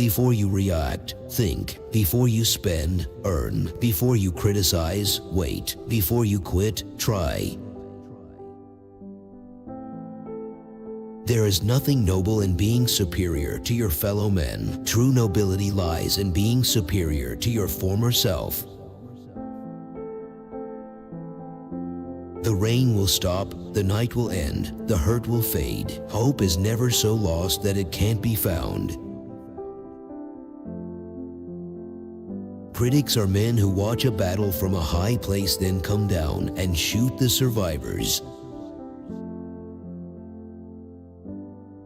Before you react, think. Before you spend, earn. Before you criticize, wait. Before you quit, try. There is nothing noble in being superior to your fellow men. True nobility lies in being superior to your former self. The rain will stop, the night will end, the hurt will fade. Hope is never so lost that it can't be found. Critics are men who watch a battle from a high place, then come down and shoot the survivors.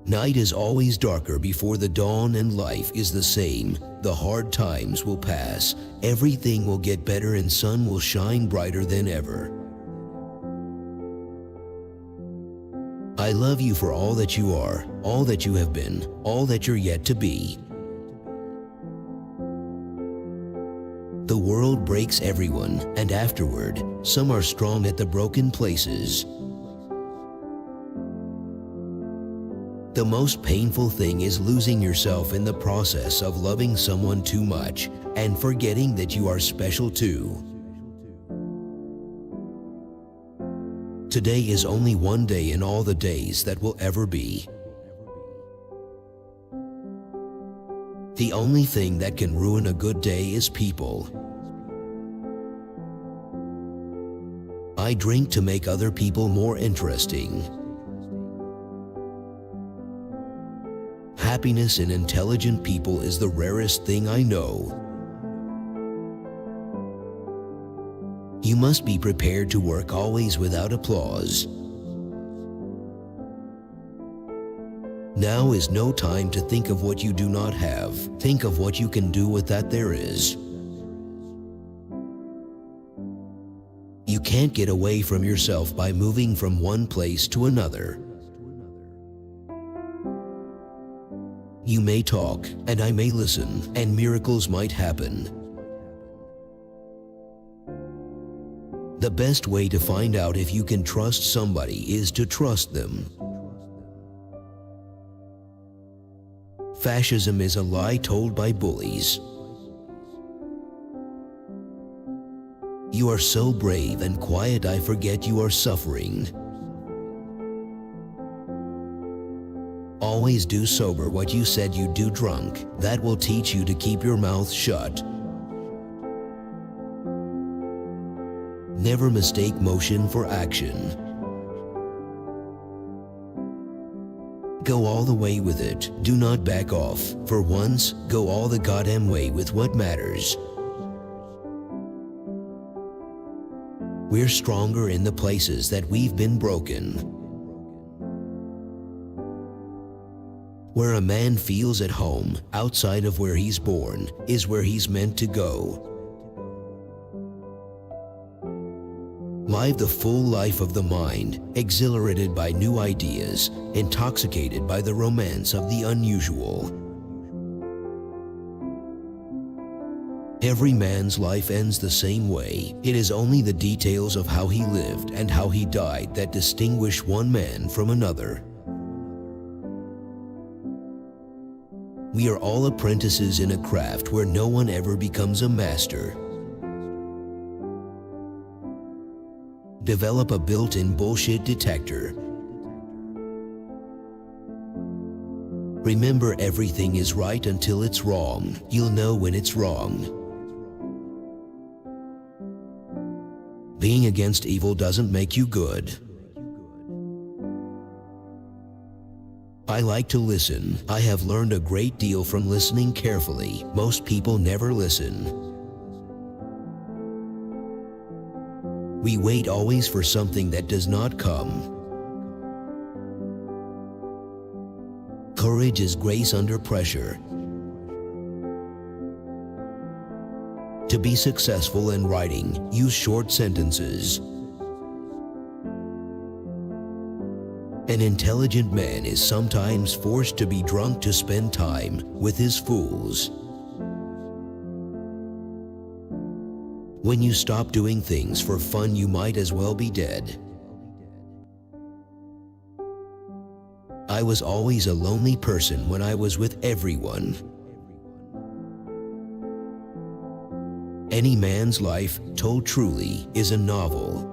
Night is always darker before the dawn, and life is the same. The hard times will pass, everything will get better, and sun will shine brighter than ever. I love you for all that you are, all that you have been, all that you're yet to be. The world breaks everyone, and afterward, some are strong at the broken places. The most painful thing is losing yourself in the process of loving someone too much and forgetting that you are special too. Today is only one day in all the days that will ever be. The only thing that can ruin a good day is people. I drink to make other people more interesting. Happiness in intelligent people is the rarest thing I know. You must be prepared to work always without applause. Now is no time to think of what you do not have. Think of what you can do with that there is. You can't get away from yourself by moving from one place to another. You may talk, and I may listen, and miracles might happen. The best way to find out if you can trust somebody is to trust them. Fascism is a lie told by bullies. You are so brave and quiet, I forget you are suffering. Always do sober what you said you'd do drunk. That will teach you to keep your mouth shut. Never mistake motion for action. Go all the way with it. Do not back off. For once, go all the goddamn way with what matters. We're stronger in the places that we've been broken. Where a man feels at home, outside of where he's born, is where he's meant to go. Live the full life of the mind, exhilarated by new ideas, intoxicated by the romance of the unusual. Every man's life ends the same way. It is only the details of how he lived and how he died that distinguish one man from another. We are all apprentices in a craft where no one ever becomes a master. Develop a built-in bullshit detector. Remember, everything is right until it's wrong. You'll know when it's wrong. Being against evil doesn't make you good. I like to listen. I have learned a great deal from listening carefully. Most people never listen. We wait always for something that does not come. Courage is grace under pressure. To be successful in writing, use short sentences. An intelligent man is sometimes forced to be drunk to spend time with his fools. When you stop doing things for fun, you might as well be dead. I was always a lonely person when I was with everyone. Any man's life, told truly, is a novel.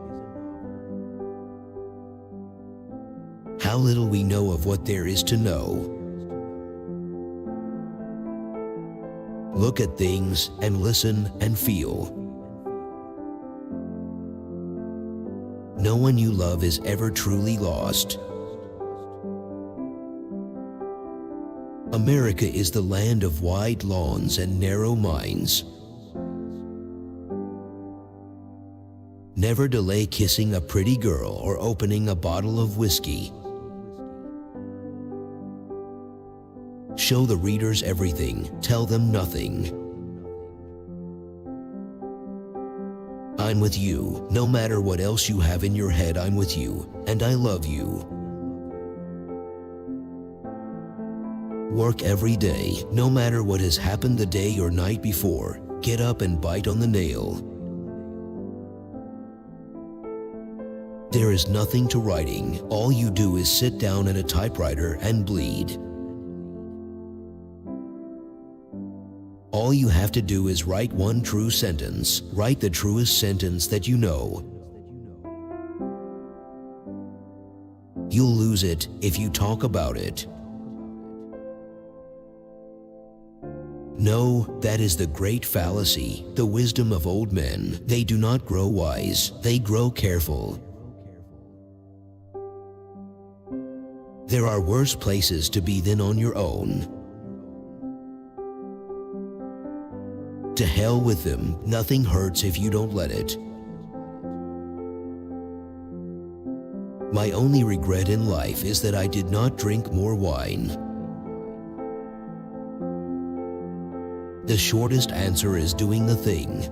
How little we know of what there is to know. Look at things and listen and feel. No one you love is ever truly lost. America is the land of wide lawns and narrow minds. Never delay kissing a pretty girl or opening a bottle of whiskey. Show the readers everything, tell them nothing. I'm with you, no matter what else you have in your head, I'm with you, and I love you. Work every day, no matter what has happened the day or night before. Get up and bite on the nail. There is nothing to writing. All you do is sit down at a typewriter and bleed. All you have to do is write one true sentence. Write the truest sentence that you know. You'll lose it if you talk about it. No, that is the great fallacy, the wisdom of old men. They do not grow wise, they grow careful. There are worse places to be than on your own. To hell with them, nothing hurts if you don't let it. My only regret in life is that I did not drink more wine. The shortest answer is doing the thing.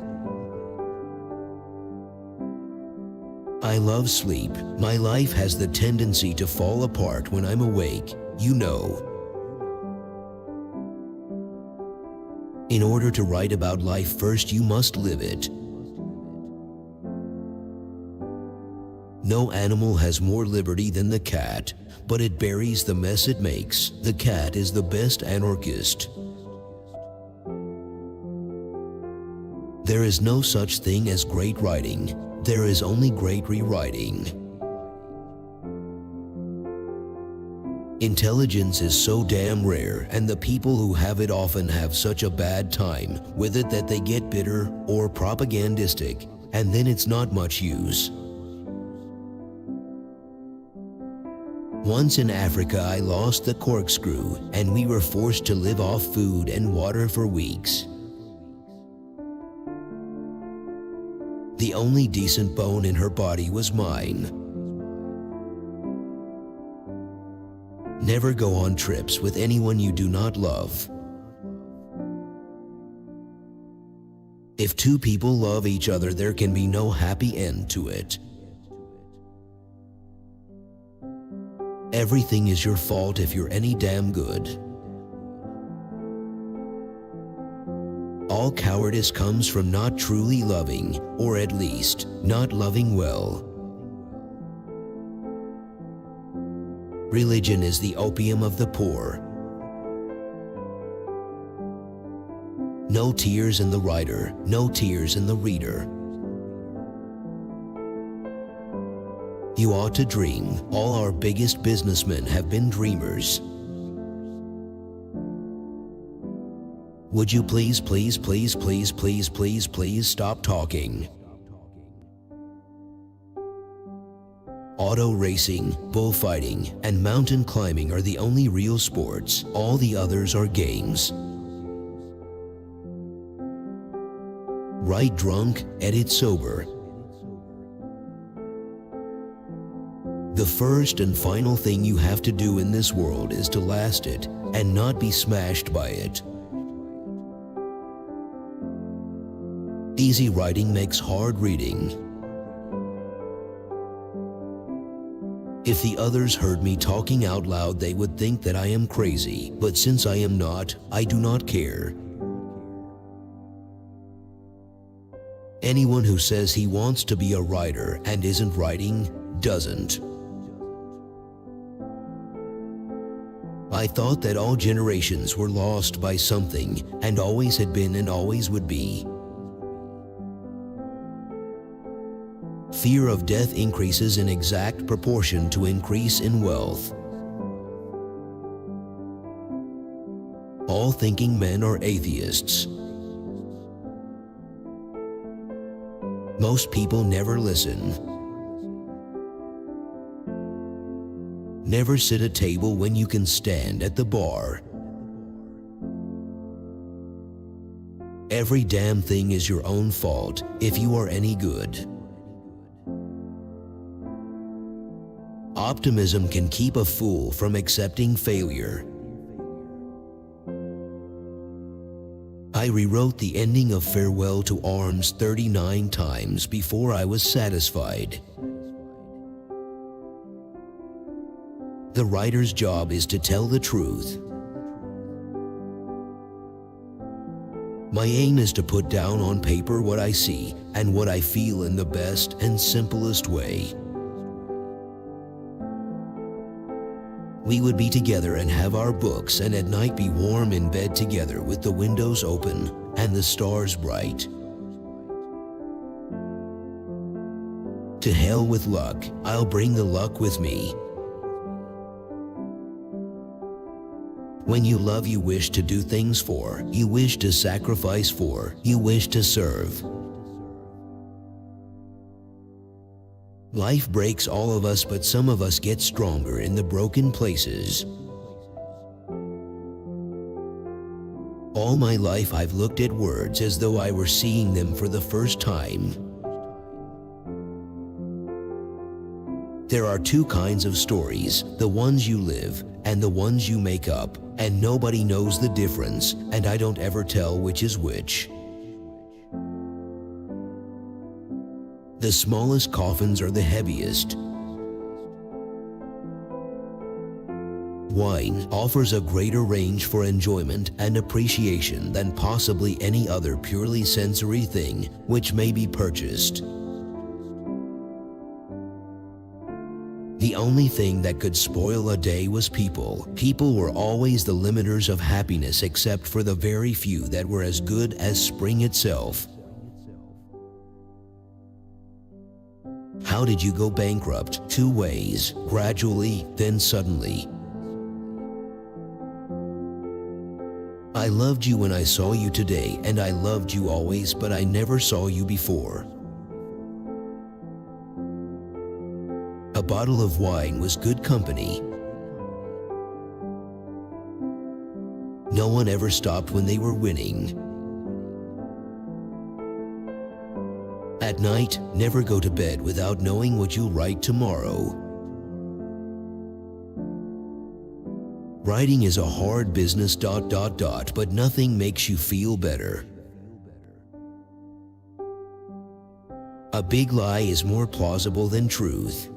I love sleep. My life has the tendency to fall apart when I'm awake, you know. In order to write about life, first you must live it. No animal has more liberty than the cat, but it buries the mess it makes. The cat is the best anarchist. There is no such thing as great writing. There is only great rewriting. Intelligence is so damn rare, and the people who have it often have such a bad time with it that they get bitter or propagandistic, and then it's not much use. Once in Africa, I lost the corkscrew, and we were forced to live off food and water for weeks. The only decent bone in her body was mine. Never go on trips with anyone you do not love. If two people love each other, there can be no happy end to it. Everything is your fault if you're any damn good. All cowardice comes from not truly loving, or at least, not loving well. Religion is the opium of the poor. No tears in the writer, no tears in the reader. You ought to dream. All our biggest businessmen have been dreamers. Would you please stop talking? Auto racing, bullfighting, and mountain climbing are the only real sports. All the others are games. Write drunk, edit sober. The first and final thing you have to do in this world is to last it and not be smashed by it. Easy writing makes hard reading. If the others heard me talking out loud, they would think that I am crazy, but since I am not, I do not care. Anyone who says he wants to be a writer and isn't writing, doesn't. I thought that all generations were lost by something, and always had been and always would be. Fear of death increases in exact proportion to increase in wealth. All thinking men are atheists. Most people never listen. Never sit at table when you can stand at the bar. Every damn thing is your own fault if you are any good. Optimism can keep a fool from accepting failure. I rewrote the ending of Farewell to Arms 39 times before I was satisfied. The writer's job is to tell the truth. My aim is to put down on paper what I see and what I feel in the best and simplest way. We would be together and have our books, and at night be warm in bed together with the windows open and the stars bright. To hell with luck, I'll bring the luck with me. When you love, you wish to do things for, you wish to sacrifice for, you wish to serve. Life breaks all of us, but some of us get stronger in the broken places. All my life I've looked at words as though I were seeing them for the first time. There are two kinds of stories, the ones you live and the ones you make up, and nobody knows the difference, and I don't ever tell which is which. The smallest coffins are the heaviest. Wine offers a greater range for enjoyment and appreciation than possibly any other purely sensory thing which may be purchased. The only thing that could spoil a day was people. People were always the limiters of happiness, except for the very few that were as good as spring itself. How did you go bankrupt? 2 ways: gradually, then suddenly. I loved you when I saw you today, and I loved you always, but I never saw you before. A bottle of wine was good company. No one ever stopped when they were winning. At night, never go to bed without knowing what you'll write tomorrow. Writing is a hard business ... but nothing makes you feel better. A big lie is more plausible than truth.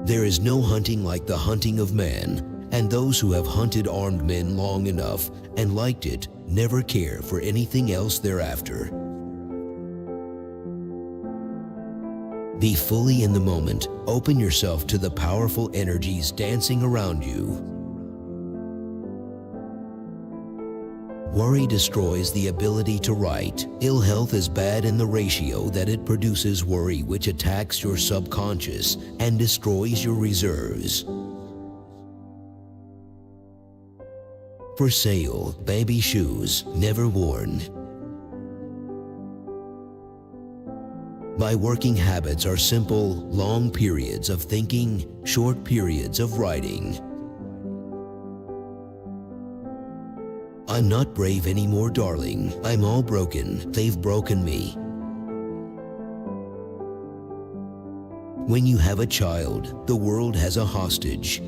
There is no hunting like the hunting of man, and those who have hunted armed men long enough and liked it never care for anything else thereafter. Be fully in the moment. Open yourself to the powerful energies dancing around you. Worry destroys the ability to write. Ill health is bad in the ratio that it produces worry, which attacks your subconscious and destroys your reserves. For sale, baby shoes, never worn. My working habits are simple, long periods of thinking, short periods of writing. I'm not brave anymore, darling. I'm all broken. They've broken me. When you have a child, the world has a hostage.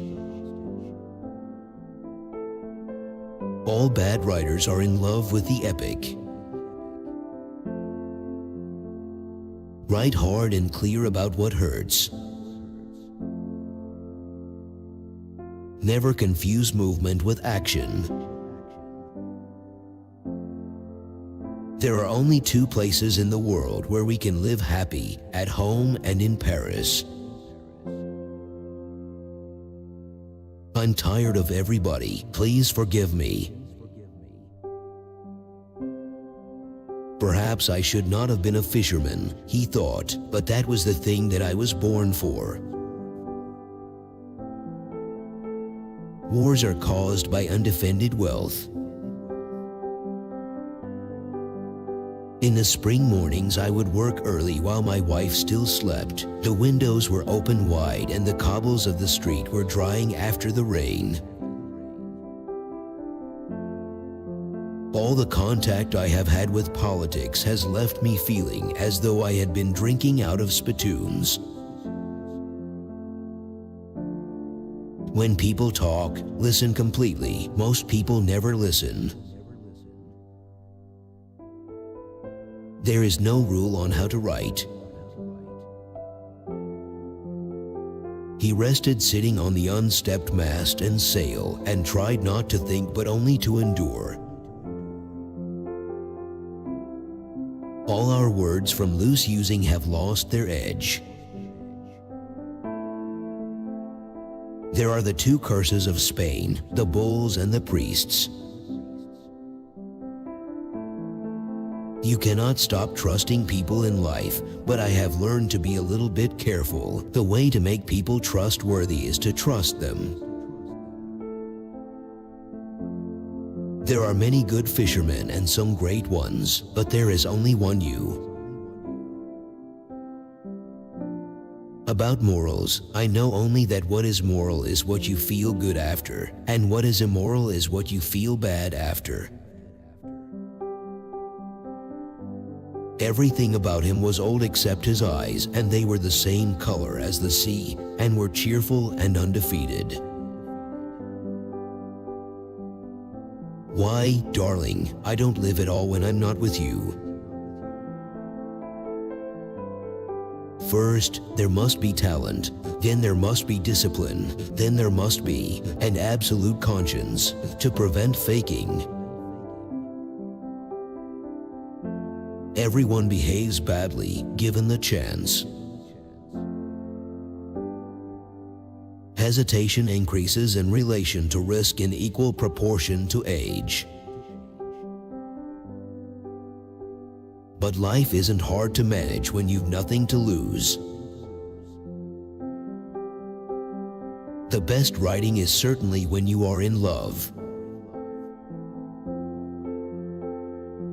All bad writers are in love with the epic. Write hard and clear about what hurts. Never confuse movement with action. There are only 2 places in the world where we can live happy, at home and in Paris. I'm tired of everybody. Please forgive me. Perhaps I should not have been a fisherman, he thought, but that was the thing that I was born for. Wars are caused by undefended wealth. In the spring mornings, I would work early while my wife still slept. The windows were open wide and the cobbles of the street were drying after the rain. All the contact I have had with politics has left me feeling as though I had been drinking out of spittoons. When people talk, listen completely. Most people never listen. There is no rule on how to write. He rested sitting on the unstepped mast and sail and tried not to think but only to endure. All our words from loose using have lost their edge. There are the two curses of Spain, the bulls and the priests. You cannot stop trusting people in life, but I have learned to be a little bit careful. The way to make people trustworthy is to trust them. There are many good fishermen and some great ones, but there is only one you. About morals, I know only that what is moral is what you feel good after, and what is immoral is what you feel bad after. Everything about him was old except his eyes, and they were the same color as the sea, and were cheerful and undefeated. Why, darling, I don't live at all when I'm not with you. First, there must be talent, then there must be discipline, then there must be an absolute conscience to prevent faking. Everyone behaves badly, given the chance. Hesitation increases in relation to risk in equal proportion to age. But life isn't hard to manage when you've nothing to lose. The best writing is certainly when you are in love.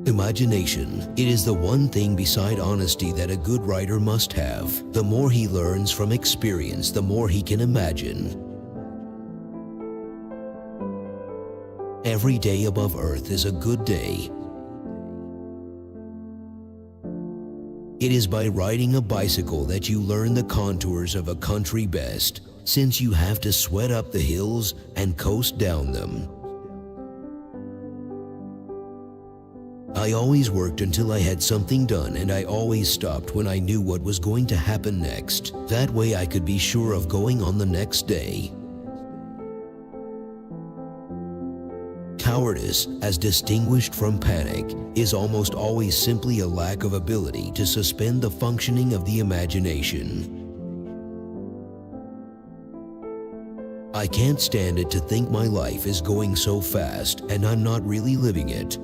Imagination. It is the one thing beside honesty that a good writer must have. The more he learns from experience, the more he can imagine. Every day above earth is a good day. It is by riding a bicycle that you learn the contours of a country best, since you have to sweat up the hills and coast down them. I always worked until I had something done, and I always stopped when I knew what was going to happen next. That way I could be sure of going on the next day. Cowardice, as distinguished from panic, is almost always simply a lack of ability to suspend the functioning of the imagination. I can't stand it to think my life is going so fast and I'm not really living it.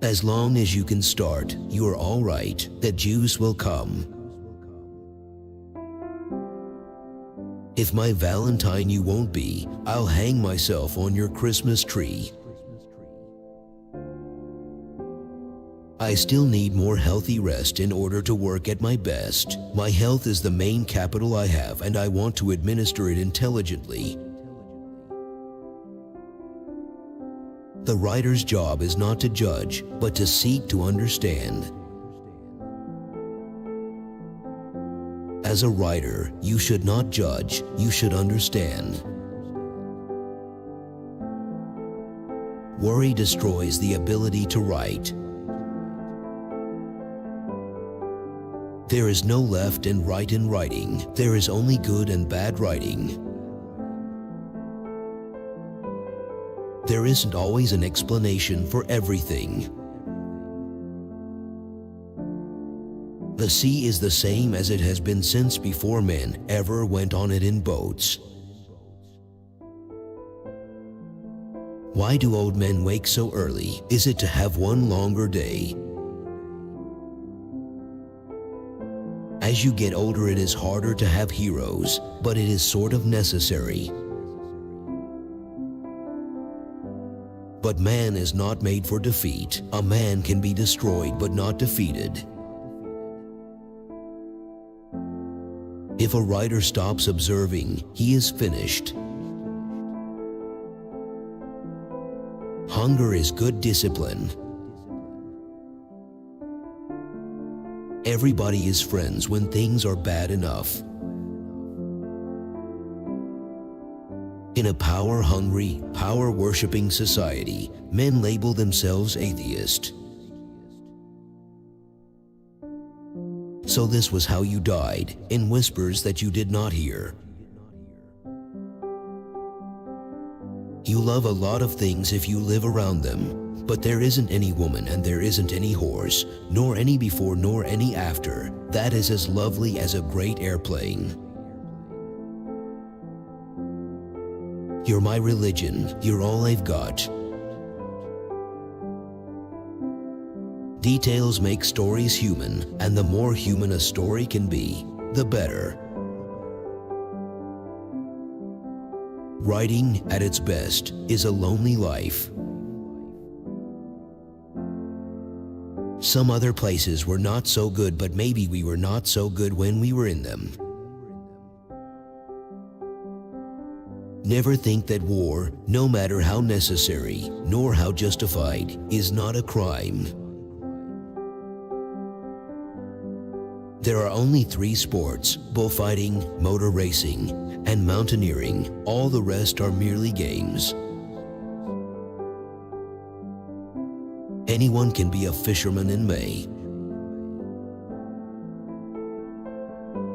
As long as you can start, you are all right. The juice will come. If my Valentine you won't be, I'll hang myself on your Christmas tree. I still need more healthy rest in order to work at my best. My health is the main capital I have, and I want to administer it intelligently. The writer's job is not to judge, but to seek to understand. As a writer, you should not judge, you should understand. Worry destroys the ability to write. There is no left and right in writing. There is only good and bad writing. There isn't always an explanation for everything. The sea is the same as it has been since before men ever went on it in boats. Why do old men wake so early? Is it to have one longer day? As you get older, it is harder to have heroes, but it is sort of necessary. But man is not made for defeat. A man can be destroyed but not defeated. If a writer stops observing, he is finished. Hunger is good discipline. Everybody is friends when things are bad enough. In a power-hungry, power-worshipping society, men label themselves atheist. So this was how you died, in whispers that you did not hear. You love a lot of things if you live around them, but there isn't any woman and there isn't any horse, nor any before nor any after, that is as lovely as a great airplane. You're my religion, you're all I've got. Details make stories human, and the more human a story can be, the better. Writing, at its best, is a lonely life. Some other places were not so good, but maybe we were not so good when we were in them. Never think that war, no matter how necessary, nor how justified, is not a crime. There are only 3 sports: bullfighting, motor racing, and mountaineering. All the rest are merely games. Anyone can be a fisherman in May.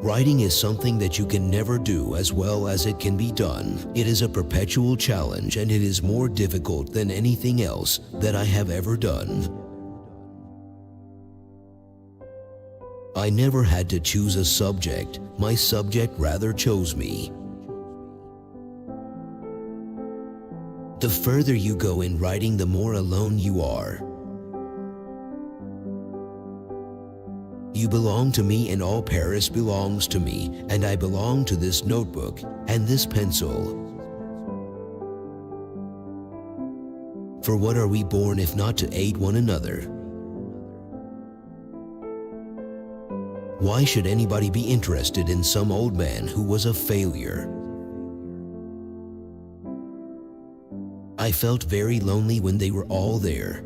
Writing is something that you can never do as well as it can be done. It is a perpetual challenge, and it is more difficult than anything else that I have ever done. I never had to choose a subject. My subject rather chose me. The further you go in writing, the more alone you are. You belong to me, and all Paris belongs to me, and I belong to this notebook and this pencil. For what are we born if not to aid one another? Why should anybody be interested in some old man who was a failure? I felt very lonely when they were all there.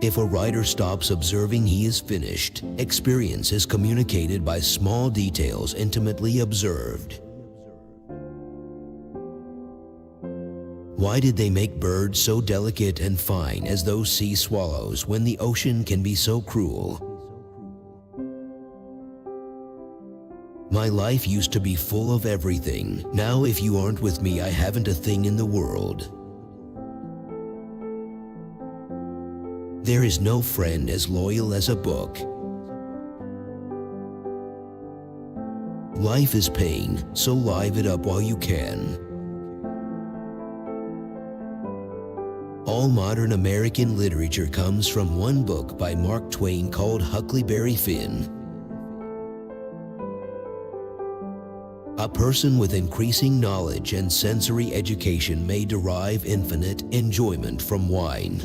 If a writer stops observing, he is finished. Experience is communicated by small details intimately observed. Why did they make birds so delicate and fine as those sea swallows when the ocean can be so cruel? My life used to be full of everything. Now if you aren't with me, I haven't a thing in the world. There is no friend as loyal as a book. Life is pain, so live it up while you can. All modern American literature comes from one book by Mark Twain called Huckleberry Finn. A person with increasing knowledge and sensory education may derive infinite enjoyment from wine.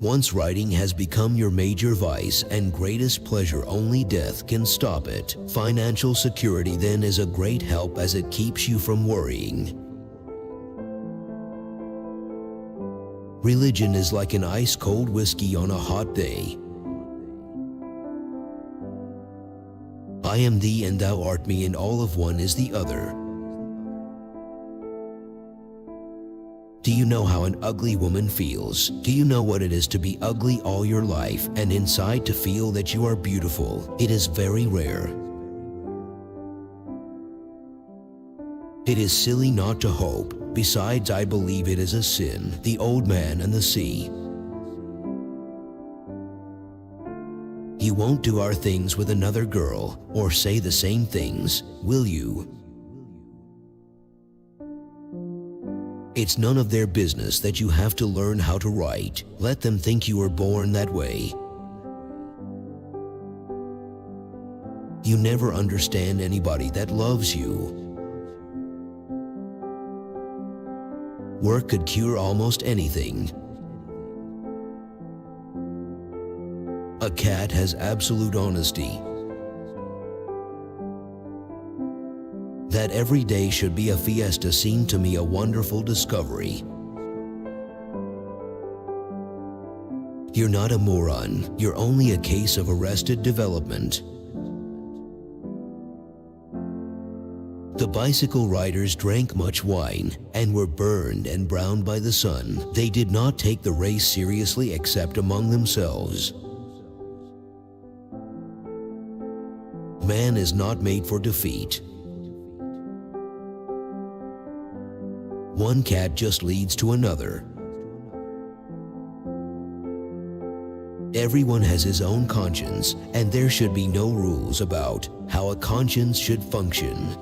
Once writing has become your major vice and greatest pleasure, only death can stop it. Financial security then is a great help as it keeps you from worrying. Religion is like an ice-cold whiskey on a hot day. I am thee and thou art me, and all of one is the other. Do you know how an ugly woman feels? Do you know what it is to be ugly all your life and inside to feel that you are beautiful? It is very rare. It is silly not to hope. Besides, I believe it is a sin. The Old Man and the Sea. You won't do our things with another girl or say the same things, will you? It's none of their business that you have to learn how to write. Let them think you were born that way. You never understand anybody that loves you. Work could cure almost anything. A cat has absolute honesty. That every day should be a fiesta seemed to me a wonderful discovery. You're not a moron, you're only a case of arrested development. The bicycle riders drank much wine and were burned and browned by the sun. They did not take the race seriously except among themselves. Man is not made for defeat. One cat just leads to another. Everyone has his own conscience, and there should be no rules about how a conscience should function.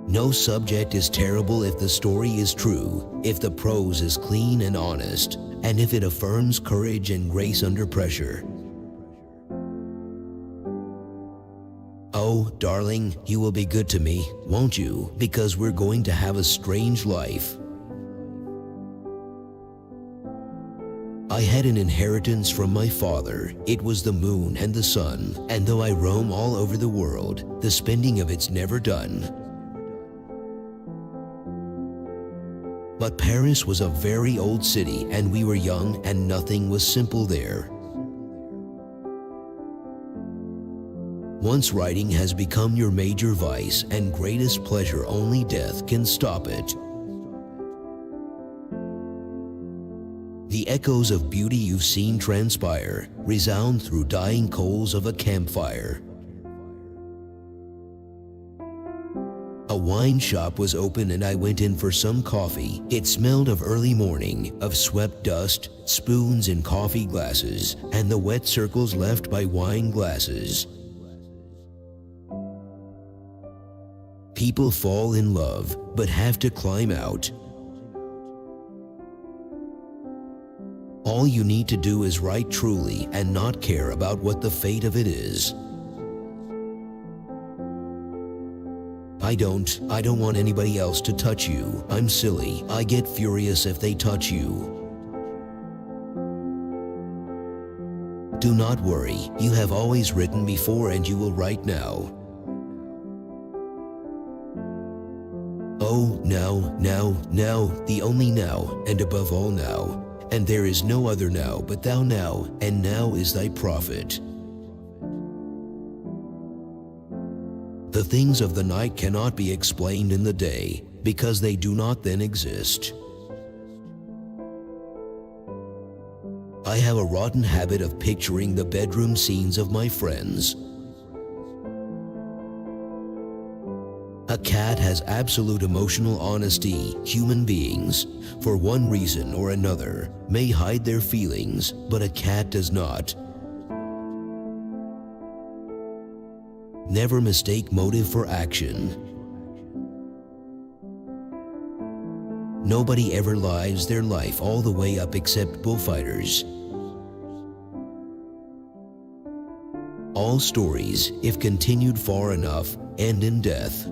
No subject is terrible if the story is true, if the prose is clean and honest, and if it affirms courage and grace under pressure. Oh, darling, you will be good to me, won't you? Because we're going to have a strange life. I had an inheritance from my father. It was the moon and the sun, and though I roam all over the world, the spending of it's never done. But Paris was a very old city, and we were young, and nothing was simple there. Once writing has become your major vice and greatest pleasure, only death can stop it. The echoes of beauty you've seen transpire resound through dying coals of a campfire. A wine shop was open and I went in for some coffee. It smelled of early morning, of swept dust, spoons in coffee glasses, and the wet circles left by wine glasses. People fall in love, but have to climb out. All you need to do is write truly and not care about what the fate of it is. I don't want anybody else to touch you. I'm silly. I get furious if they touch you. Do not worry. You have always written before and you will write now. Oh, now, the only now, and above all now. And there is no other now but thou now, and now is thy prophet. The things of the night cannot be explained in the day, because they do not then exist. I have a rotten habit of picturing the bedroom scenes of my friends. A cat has absolute emotional honesty. Human beings, for one reason or another, may hide their feelings, but a cat does not. Never mistake motive for action. Nobody ever lives their life all the way up except bullfighters. All stories, if continued far enough, end in death.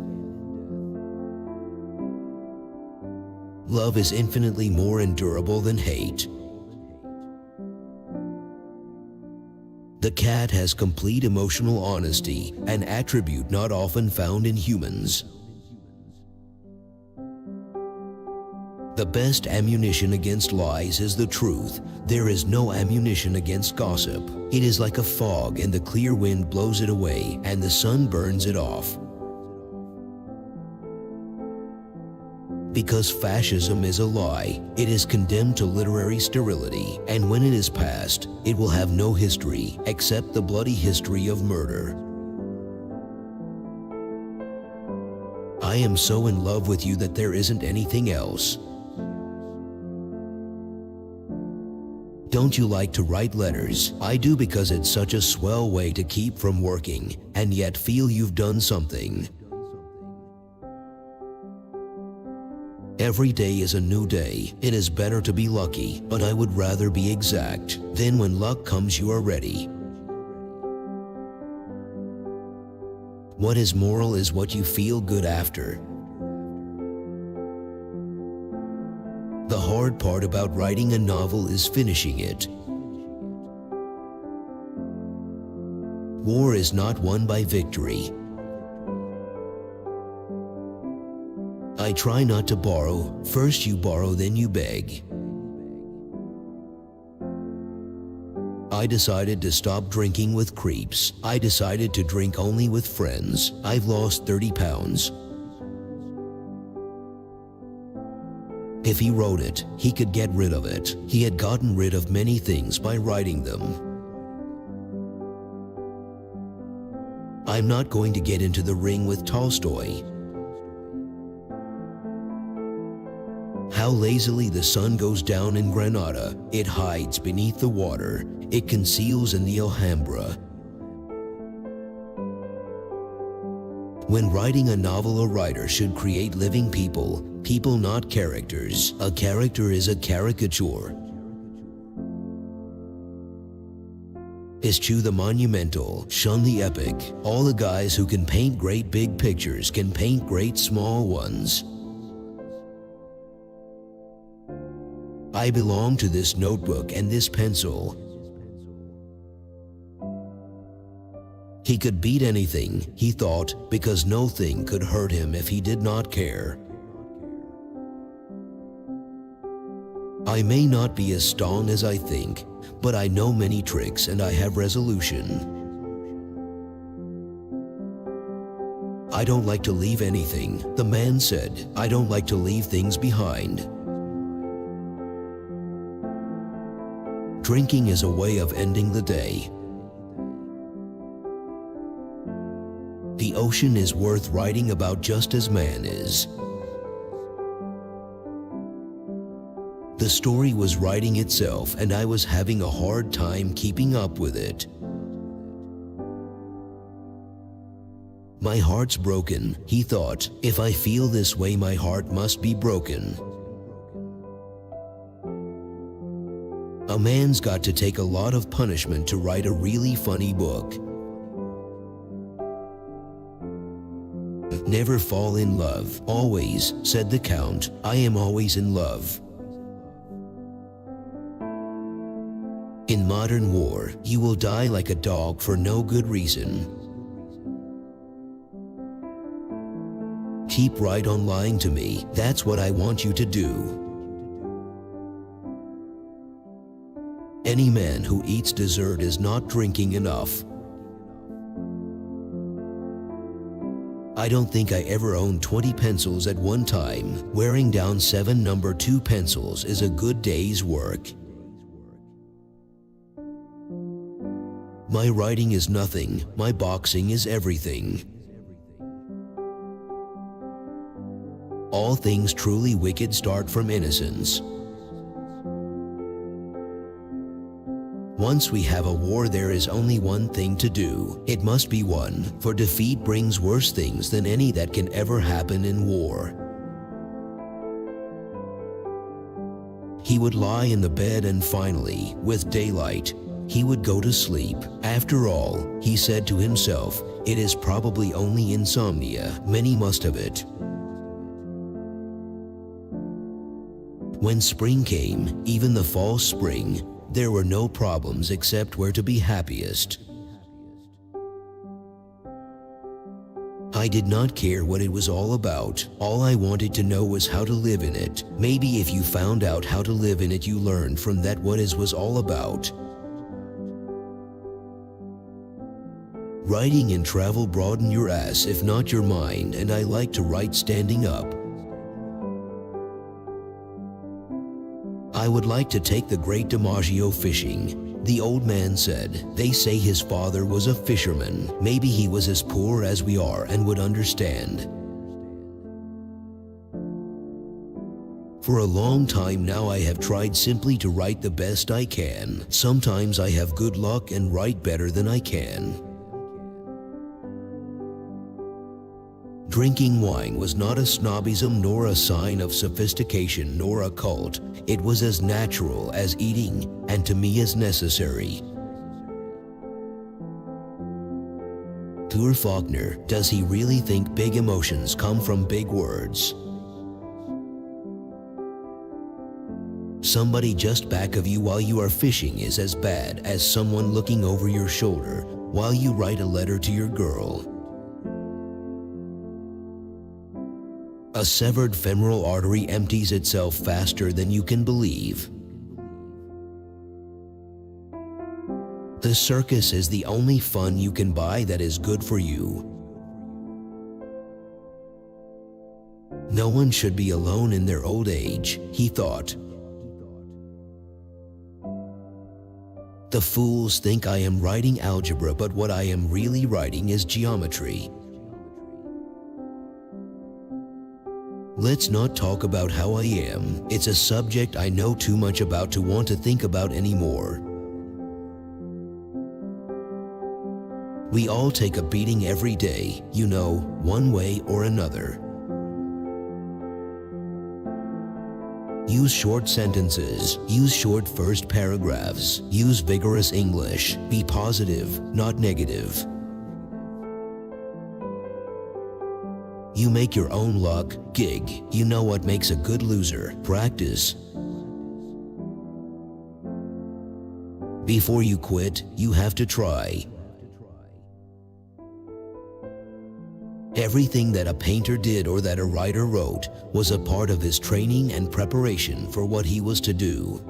Love is infinitely more endurable than hate. The cat has complete emotional honesty, an attribute not often found in humans. The best ammunition against lies is the truth. There is no ammunition against gossip. It is like a fog, and the clear wind blows it away, and the sun burns it off. Because fascism is a lie, it is condemned to literary sterility, and when it is past, it will have no history except the bloody history of murder. I am so in love with you that there isn't anything else. Don't you like to write letters? I do, because it's such a swell way to keep from working and yet feel you've done something. Every day is a new day. It is better to be lucky, but I would rather be exact. Then when luck comes, you are ready. What is moral is what you feel good after. The hard part about writing a novel is finishing it. War is not won by victory. I try not to borrow. First you borrow, then you beg. I decided to stop drinking with creeps. I decided to drink only with friends. I've lost 30 pounds. If he wrote it, he could get rid of it. He had gotten rid of many things by writing them. I'm not going to get into the ring with Tolstoy. How lazily the sun goes down in Granada. It hides beneath the water. It conceals in the Alhambra. When writing a novel, a writer should create living people, people not characters. A character is a caricature. Eschew the monumental, shun the epic. All the guys who can paint great big pictures can paint great small ones. I belong to this notebook and this pencil. He could beat anything, he thought, because no thing could hurt him if he did not care. I may not be as strong as I think, but I know many tricks and I have resolution. I don't like to leave anything, the man said. I don't like to leave things behind. Drinking is a way of ending the day. The ocean is worth writing about just as man is. The story was writing itself, and I was having a hard time keeping up with it. My heart's broken, he thought. If I feel this way, my heart must be broken. A man's got to take a lot of punishment to write a really funny book. Never fall in love. Always, said the Count. I am always in love. In modern war, you will die like a dog for no good reason. Keep right on lying to me. That's what I want you to do. Any man who eats dessert is not drinking enough. I don't think I ever owned 20 pencils at one time. Wearing down 7 number 2 pencils is a good day's work. My writing is nothing. My boxing is everything. All things truly wicked start from innocence. Once we have a war, there is only one thing to do. It must be won, for defeat brings worse things than any that can ever happen in war. He would lie in the bed and finally, with daylight, he would go to sleep. After all, he said to himself, it is probably only insomnia. Many must have it. When spring came, even the false spring, there were no problems except where to be happiest. I did not care what it was all about. All I wanted to know was how to live in it. Maybe if you found out how to live in it, you learned from that what it was all about. Writing and travel broaden your ass, if not your mind, and I like to write standing up. I would like to take the great DiMaggio fishing. The old man said, they say his father was a fisherman. Maybe he was as poor as we are and would understand. For a long time now I have tried simply to write the best I can. Sometimes I have good luck and write better than I can. Drinking wine was not a snobism nor a sign of sophistication nor a cult. It was as natural as eating and to me as necessary. Poor Faulkner, does he really think big emotions come from big words? Somebody just back of you while you are fishing is as bad as someone looking over your shoulder while you write a letter to your girl. A severed femoral artery empties itself faster than you can believe. The circus is the only fun you can buy that is good for you. No one should be alone in their old age, he thought. The fools think I am writing algebra, but what I am really writing is geometry. Let's not talk about how I am. It's a subject I know too much about to want to think about anymore. We all take a beating every day, you know, one way or another. Use short sentences, use short first paragraphs, use vigorous English, be positive, not negative. You make your own luck, gig, you know what makes a good loser, practice. Before you quit, you have to try. Everything that a painter did or that a writer wrote was a part of his training and preparation for what he was to do.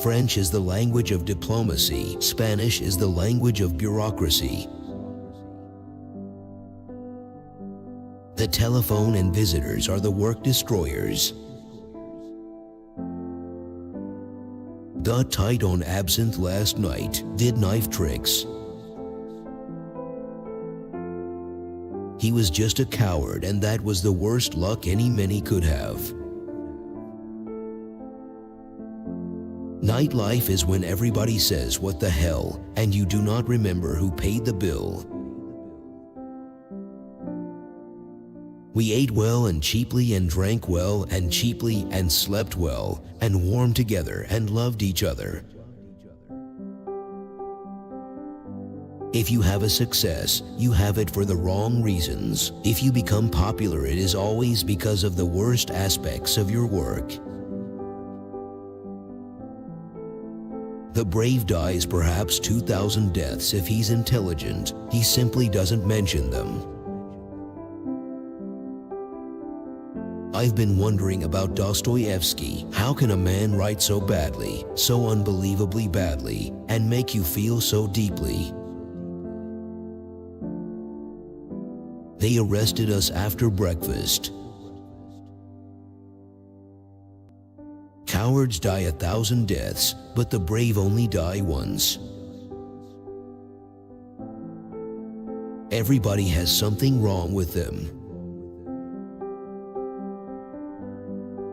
French is the language of diplomacy. Spanish is the language of bureaucracy. The telephone and visitors are the work destroyers. Got tight on absinthe last night, did knife tricks. He was just a coward, and that was the worst luck any many could have. Nightlife is when everybody says what the hell, and you do not remember who paid the bill. We ate well and cheaply and drank well and cheaply and slept well and warmed together and loved each other. If you have a success, you have it for the wrong reasons. If you become popular, it is always because of the worst aspects of your work. The brave dies perhaps 2,000 deaths if he's intelligent. He simply doesn't mention them. I've been wondering about Dostoevsky. How can a man write so badly, so unbelievably badly, and make you feel so deeply? They arrested us after breakfast. Cowards die 1,000 deaths, but the brave only die once. Everybody has something wrong with them.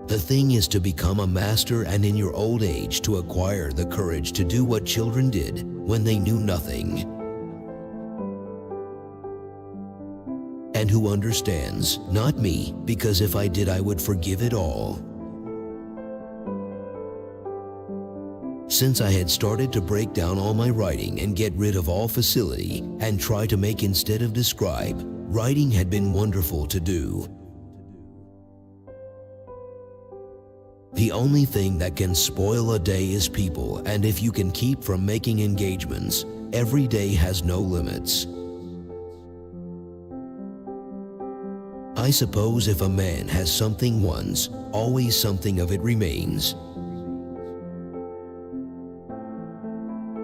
The thing is to become a master, and in your old age to acquire the courage to do what children did when they knew nothing. And who understands? Not me, because if I did I would forgive it all. Since I had started to break down all my writing and get rid of all facility and try to make instead of describe, writing had been wonderful to do. The only thing that can spoil a day is people, and if you can keep from making engagements, every day has no limits. I suppose if a man has something once, always something of it remains.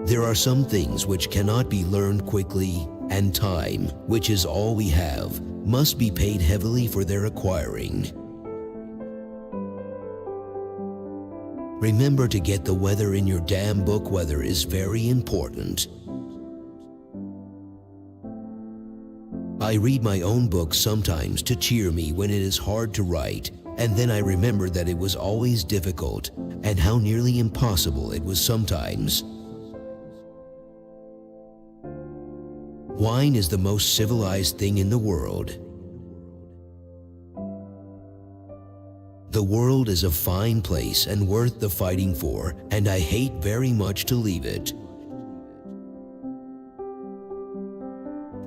There are some things which cannot be learned quickly, and time, which is all we have, must be paid heavily for their acquiring. Remember to get the weather in your damn book. Weather is very important. I read my own books sometimes to cheer me when it is hard to write, and then I remember that it was always difficult and how nearly impossible it was sometimes. Wine is the most civilized thing in the world. The world is a fine place and worth the fighting for, and I hate very much to leave it.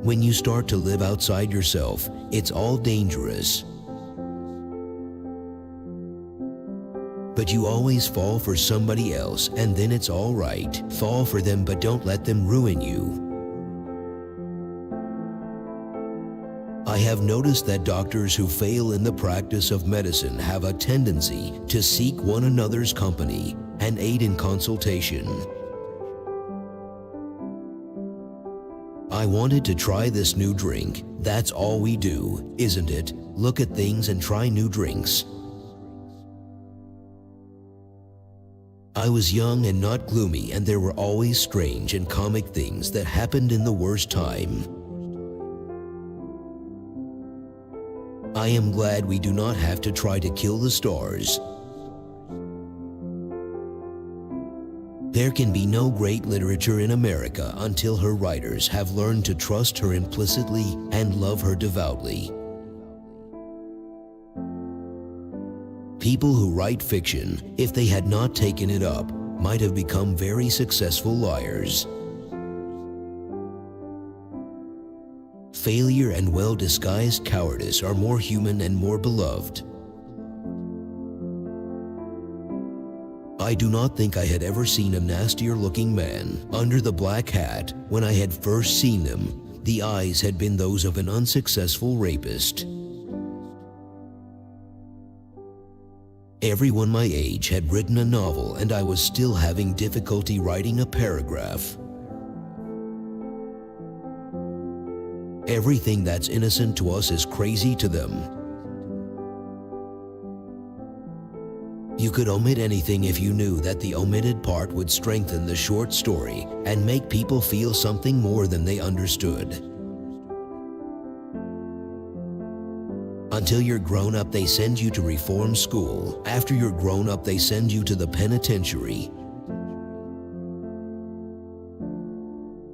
When you start to live outside yourself, it's all dangerous. But you always fall for somebody else, and then it's all right. Fall for them, but don't let them ruin you. I have noticed that doctors who fail in the practice of medicine have a tendency to seek one another's company and aid in consultation. I wanted to try this new drink. That's all we do, isn't it? Look at things and try new drinks. I was young and not gloomy, and there were always strange and comic things that happened in the worst time. I am glad we do not have to try to kill the stars. There can be no great literature in America until her writers have learned to trust her implicitly and love her devoutly. People who write fiction, if they had not taken it up, might have become very successful liars. Failure and well-disguised cowardice are more human and more beloved. I do not think I had ever seen a nastier-looking man under the black hat. When I had first seen them, the eyes had been those of an unsuccessful rapist. Everyone my age had written a novel, and I was still having difficulty writing a paragraph. Everything that's innocent to us is crazy to them. You could omit anything if you knew that the omitted part would strengthen the short story and make people feel something more than they understood. Until you're grown up, they send you to reform school. After you're grown up, they send you to the penitentiary.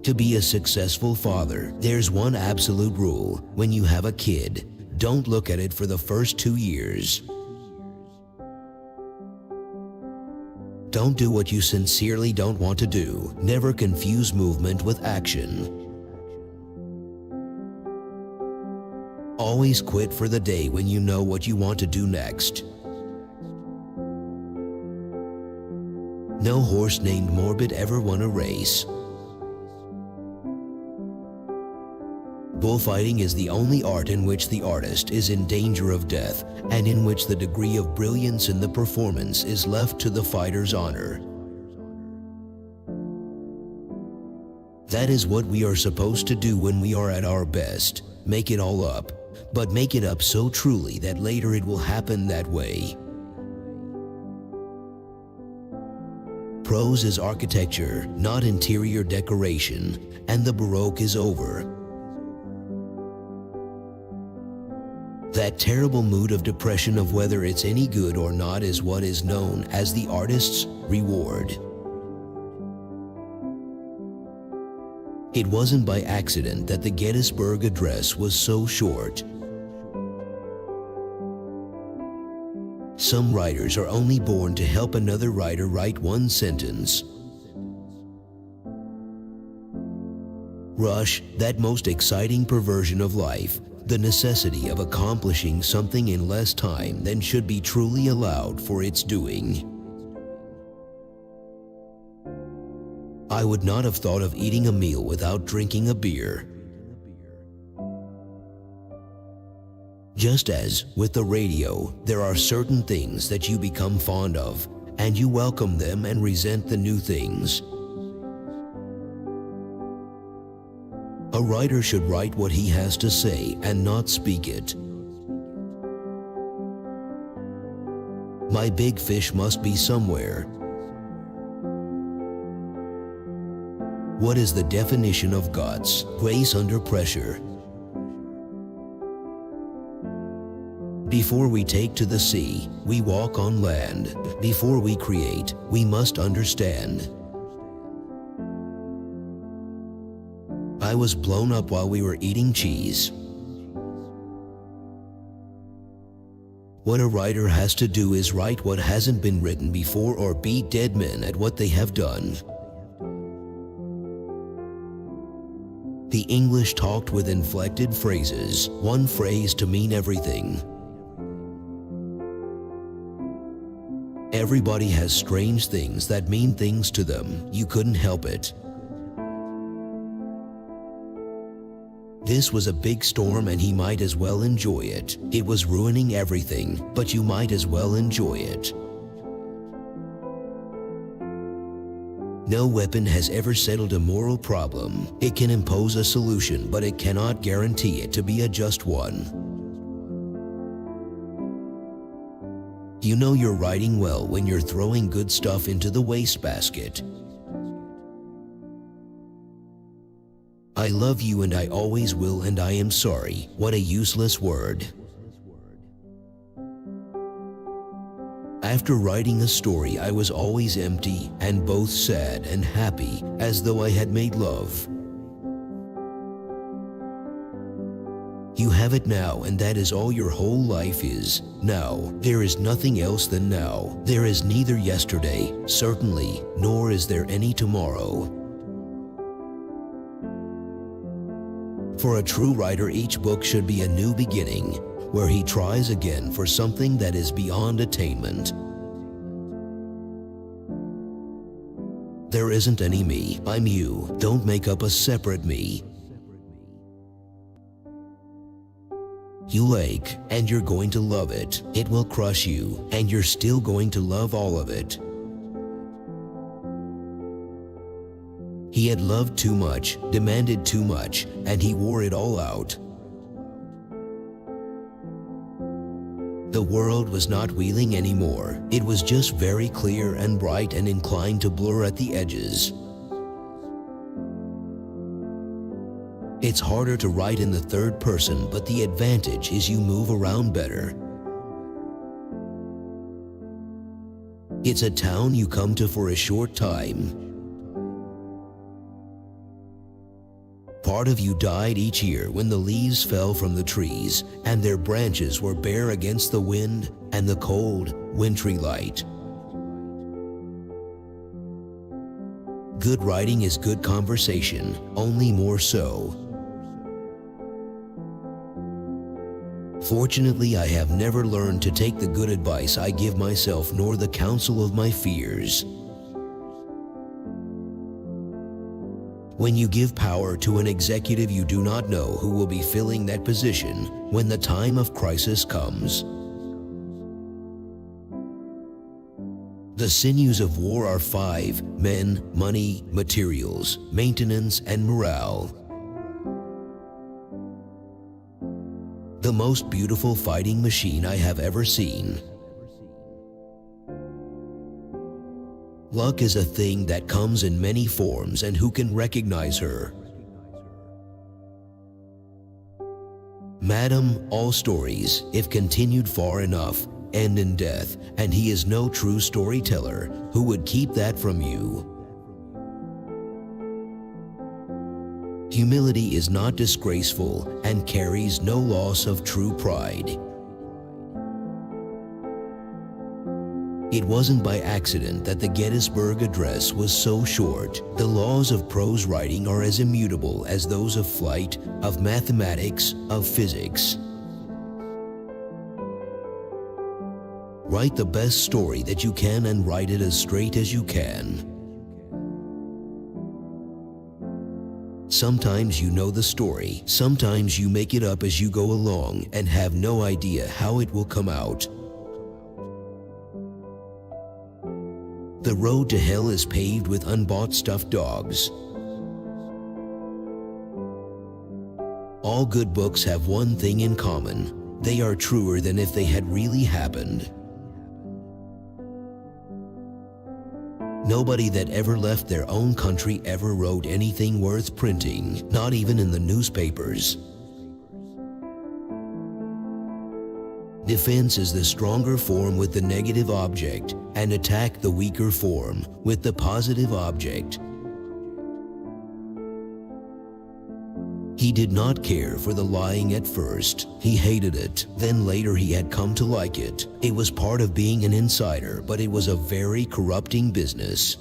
To be a successful father, there's one absolute rule. When you have a kid, don't look at it for the first 2 years. Don't do what you sincerely don't want to do. Never confuse movement with action. Always quit for the day when you know what you want to do next. No horse named Morbid ever won a race. Bullfighting is the only art in which the artist is in danger of death, and in which the degree of brilliance in the performance is left to the fighter's honor. That is what we are supposed to do when we are at our best. Make it all up, but make it up so truly that later it will happen that way. Prose is architecture, not interior decoration, and the Baroque is over. That terrible mood of depression of whether it's any good or not is what is known as the artist's reward. It wasn't by accident that the Gettysburg Address was so short. Some writers are only born to help another writer write one sentence. Rush, that most exciting perversion of life, the necessity of accomplishing something in less time than should be truly allowed for its doing. I would not have thought of eating a meal without drinking a beer. Just as, with the radio, there are certain things that you become fond of, and you welcome them and resent the new things. A writer should write what he has to say and not speak it. My big fish must be somewhere. What is the definition of guts? Grace under pressure. Before we take to the sea, we walk on land. Before we create, we must understand. I was blown up while we were eating cheese. What a writer has to do is write what hasn't been written before or beat dead men at what they have done. The English talked with inflected phrases, one phrase to mean everything. Everybody has strange things that mean things to them. You couldn't help it. This was a big storm and he might as well enjoy it. It was ruining everything, but you might as well enjoy it. No weapon has ever settled a moral problem. It can impose a solution, but it cannot guarantee it to be a just one. You know you're writing well when you're throwing good stuff into the wastebasket. I love you and I always will and I am sorry. What a useless word. After writing a story, I was always empty and both sad and happy, as though I had made love. You have it now, and that is all your whole life is. Now. There is nothing else than now. There is neither yesterday, certainly, nor is there any tomorrow. For a true writer, each book should be a new beginning, where he tries again for something that is beyond attainment. There isn't any me. I'm you. Don't make up a separate me. You like, and you're going to love it. It will crush you, and you're still going to love all of it. He had loved too much, demanded too much, and he wore it all out. The world was not wheeling anymore. It was just very clear and bright and inclined to blur at the edges. It's harder to write in the third person, but the advantage is you move around better. It's a town you come to for a short time. Part of you died each year when the leaves fell from the trees and their branches were bare against the wind and the cold, wintry light. Good writing is good conversation, only more so. Fortunately, I have never learned to take the good advice I give myself nor the counsel of my fears. When you give power to an executive, you do not know who will be filling that position when the time of crisis comes. The sinews of war are 5: men, money, materials, maintenance, and morale. The most beautiful fighting machine I have ever seen. Luck is a thing that comes in many forms, and who can recognize her? Madam, all stories, if continued far enough, end in death, and he is no true storyteller who would keep that from you. Humility is not disgraceful and carries no loss of true pride. It wasn't by accident that the Gettysburg Address was so short. The laws of prose writing are as immutable as those of flight, of mathematics, of physics. Write the best story that you can and write it as straight as you can. Sometimes you know the story, sometimes you make it up as you go along and have no idea how it will come out. The road to hell is paved with unbought stuffed dogs. All good books have one thing in common. They are truer than if they had really happened. Nobody that ever left their own country ever wrote anything worth printing, not even in the newspapers. Defense is the stronger form with the negative object, and attack the weaker form with the positive object. He did not care for the lying at first. He hated it. Then later he had come to like it. It was part of being an insider, but it was a very corrupting business.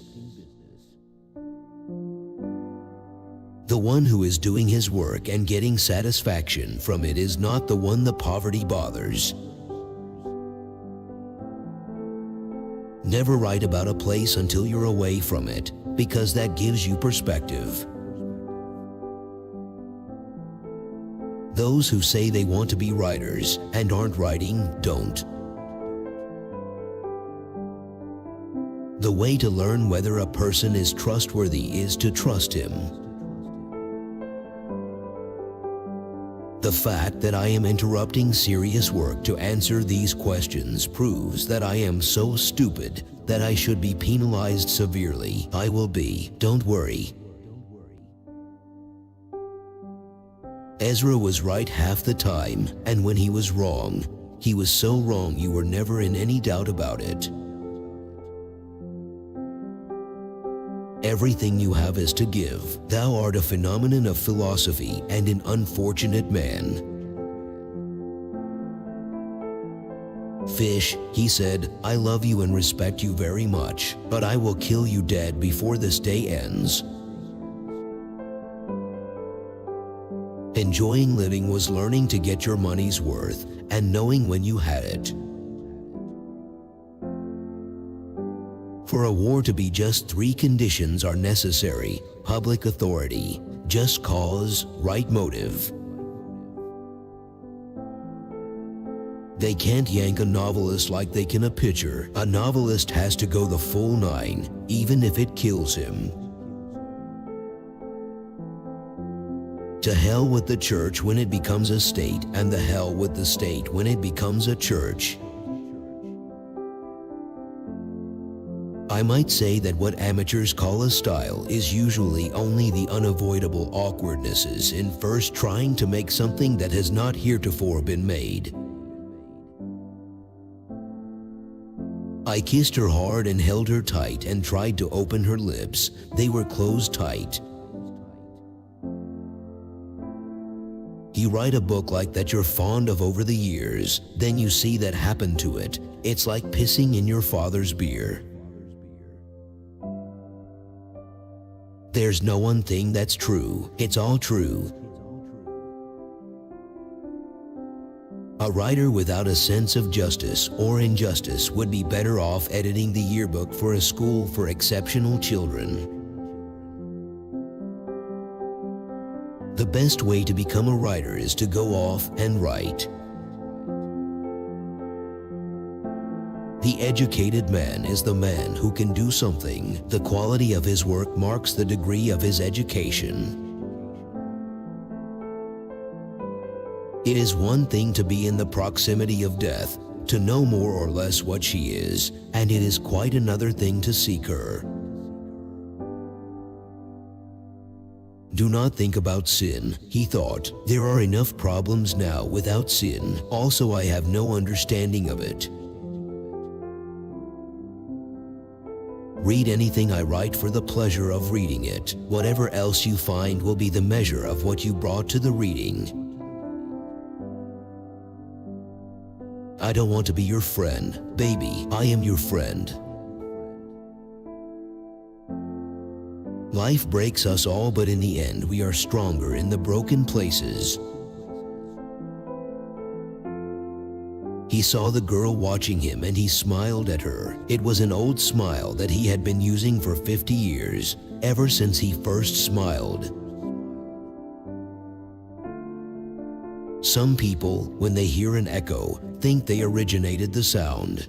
The one who is doing his work and getting satisfaction from it is not the one the poverty bothers. Never write about a place until you're away from it, because that gives you perspective. Those who say they want to be writers and aren't writing, don't. The way to learn whether a person is trustworthy is to trust him. The fact that I am interrupting serious work to answer these questions proves that I am so stupid that I should be penalized severely. I will be, don't worry. Ezra was right half the time, and when he was wrong, he was so wrong you were never in any doubt about it. Everything you have is to give. Thou art a phenomenon of philosophy and an unfortunate man. Fish, he said, I love you and respect you very much, but I will kill you dead before this day ends. Enjoying living was learning to get your money's worth and knowing when you had it. For a war to be just 3 conditions are necessary: public authority, just cause, right motive. They can't yank a novelist like they can a pitcher. A novelist has to go the full 9, even if it kills him. To hell with the church when it becomes a state, and the hell with the state when it becomes a church. I might say that what amateurs call a style is usually only the unavoidable awkwardnesses in first trying to make something that has not heretofore been made. I kissed her hard and held her tight and tried to open her lips. They were closed tight. You write a book like that you're fond of over the years, then you see that happen to it. It's like pissing in your father's beer. There's no one thing that's true. It's all true. A writer without a sense of justice or injustice would be better off editing the yearbook for a school for exceptional children. The best way to become a writer is to go off and write. The educated man is the man who can do something. The quality of his work marks the degree of his education. It is one thing to be in the proximity of death, to know more or less what she is, and it is quite another thing to seek her. Do not think about sin, he thought. There are enough problems now without sin. Also, I have no understanding of it. Read anything I write for the pleasure of reading it. Whatever else you find will be the measure of what you brought to the reading. I don't want to be your friend. Baby, I am your friend. Life breaks us all, but in the end, we are stronger in the broken places. He saw the girl watching him and he smiled at her. It was an old smile that he had been using for 50 years, ever since he first smiled. Some people, when they hear an echo, think they originated the sound.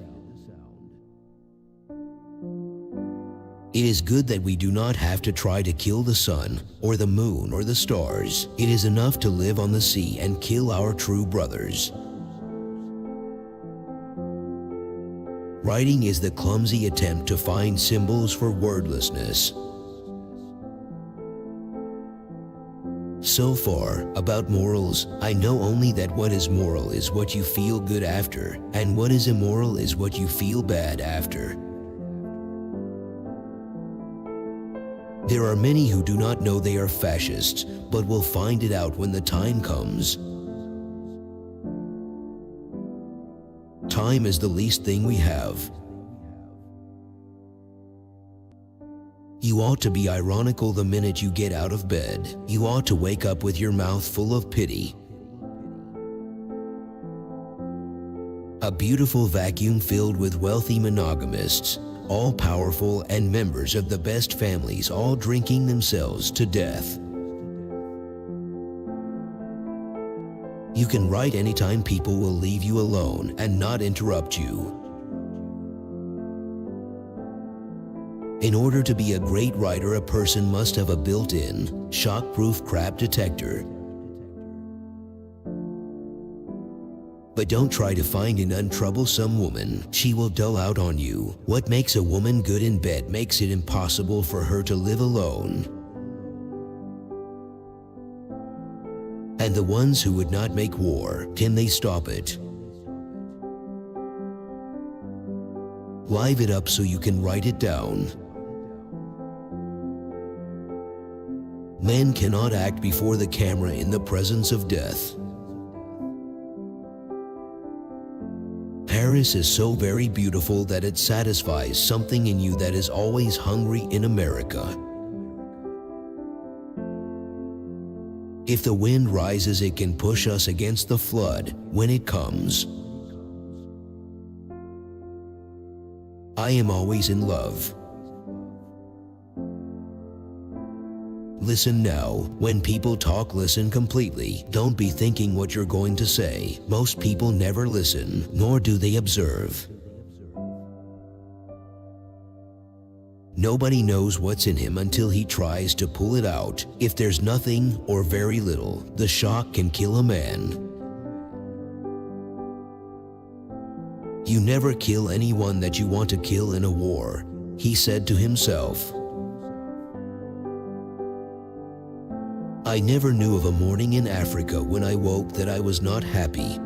It is good that we do not have to try to kill the sun, or the moon, or the stars. It is enough to live on the sea and kill our true brothers. Writing is the clumsy attempt to find symbols for wordlessness. So far, about morals, I know only that what is moral is what you feel good after, and what is immoral is what you feel bad after. There are many who do not know they are fascists, but will find it out when the time comes. Time is the least thing we have. You ought to be ironical the minute you get out of bed. You ought to wake up with your mouth full of pity. A beautiful vacuum filled with wealthy monogamists, all powerful and members of the best families, all drinking themselves to death. You can write anytime people will leave you alone and not interrupt you. In order to be a great writer, a person must have a built-in, shock-proof crap detector. But don't try to find an untroublesome woman. She will dull out on you. What makes a woman good in bed makes it impossible for her to live alone. And the ones who would not make war, can they stop it? Live it up so you can write it down. Men cannot act before the camera in the presence of death. Paris is so very beautiful that it satisfies something in you that is always hungry in America. If the wind rises, it can push us against the flood when it comes. I am always in love. Listen now. When people talk, listen completely. Don't be thinking what you're going to say. Most people never listen, nor do they observe. Nobody knows what's in him until he tries to pull it out. If there's nothing or very little, the shock can kill a man. You never kill anyone that you want to kill in a war, he said to himself. I never knew of a morning in Africa when I woke that I was not happy.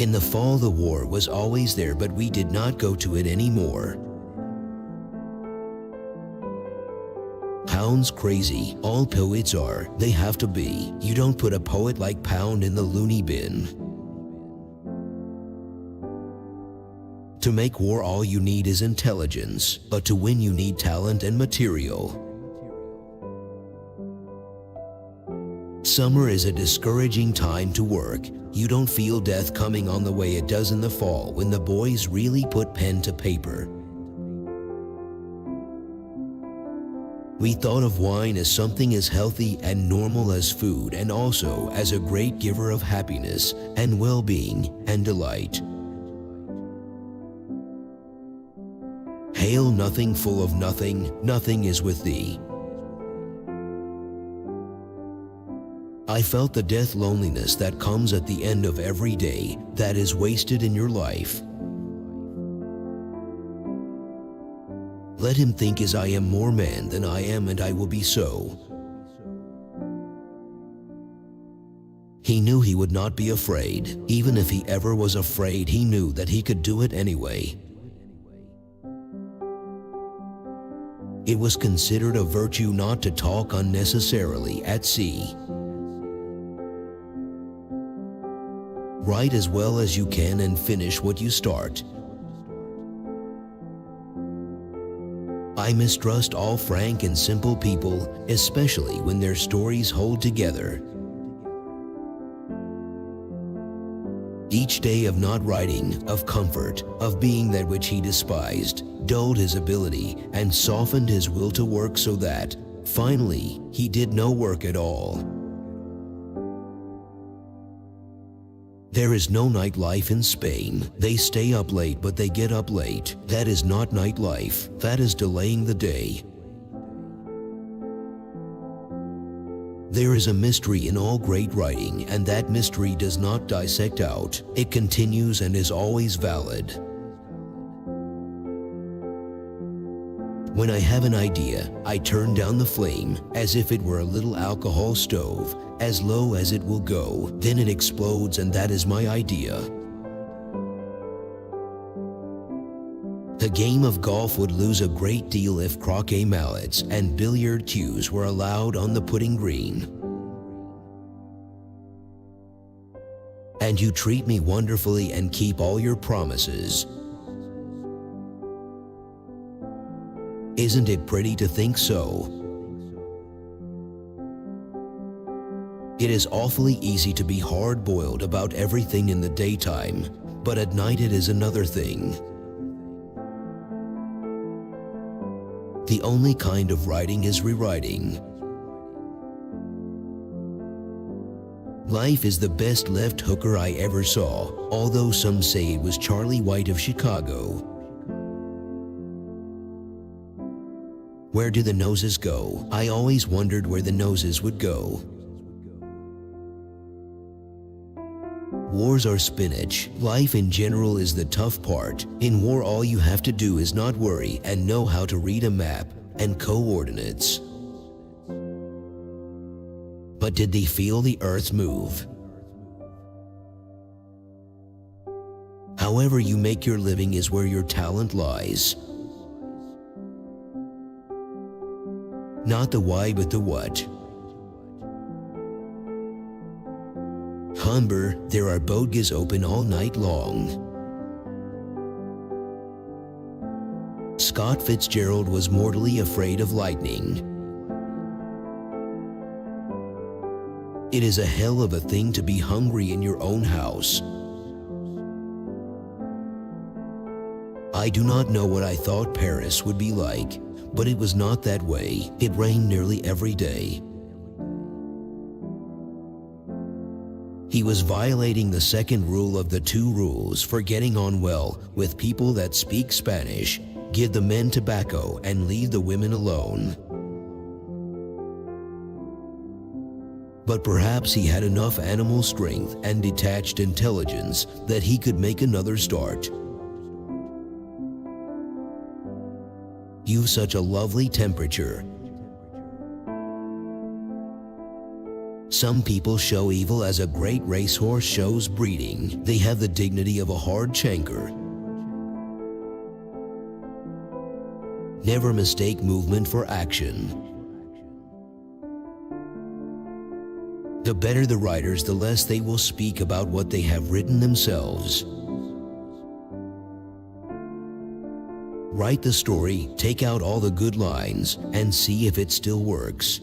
In the fall, the war was always there, but we did not go to it anymore. Pound's crazy. All poets are. They have to be. You don't put a poet like Pound in the loony bin. To make war, all you need is intelligence, but to win you need talent and material. Summer is a discouraging time to work. You don't feel death coming on the way it does in the fall when the boys really put pen to paper. We thought of wine as something as healthy and normal as food, and also as a great giver of happiness and well-being and delight. Hail nothing full of nothing, nothing is with thee. I felt the death loneliness that comes at the end of every day that is wasted in your life. Let him think as I am more man than I am, and I will be so. He knew he would not be afraid. Even if he ever was afraid, he knew that he could do it anyway. It was considered a virtue not to talk unnecessarily at sea. Write as well as you can and finish what you start. I mistrust all frank and simple people, especially when their stories hold together. Each day of not writing, of comfort, of being that which he despised, dulled his ability and softened his will to work, so that, finally, he did no work at all. There is no nightlife in Spain. They stay up late, but they get up late. That is not nightlife. That is delaying the day. There is a mystery in all great writing, and that mystery does not dissect out. It continues and is always valid. When I have an idea, I turn down the flame as if it were a little alcohol stove, as low as it will go. Then it explodes, and that is my idea. The game of golf would lose a great deal if croquet mallets and billiard cues were allowed on the putting green. And you treat me wonderfully and keep all your promises. Isn't it pretty to think so? It is awfully easy to be hard-boiled about everything in the daytime, but at night it is another thing. The only kind of writing is rewriting. Life is the best left hooker I ever saw, although some say it was Charlie White of Chicago. Where do the noses go? I always wondered where the noses would go. Wars are spinach. Life in general is the tough part. In war, all you have to do is not worry and know how to read a map and coordinates. But did they feel the earth move? However you make your living is where your talent lies. Not the why, but the what. Humber, there are bodegas open all night long. Scott Fitzgerald was mortally afraid of lightning. It is a hell of a thing to be hungry in your own house. I do not know what I thought Paris would be like, but it was not that way. It rained nearly every day. He was violating the second rule of the two rules for getting on well with people that speak Spanish: give the men tobacco and leave the women alone. But perhaps he had enough animal strength and detached intelligence that he could make another start. You've such a lovely temperature. Some people show evil as a great racehorse shows breeding. They have the dignity of a hard chanker. Never mistake movement for action. The better the writers, the less they will speak about what they have written themselves. Write the story, take out all the good lines, and see if it still works.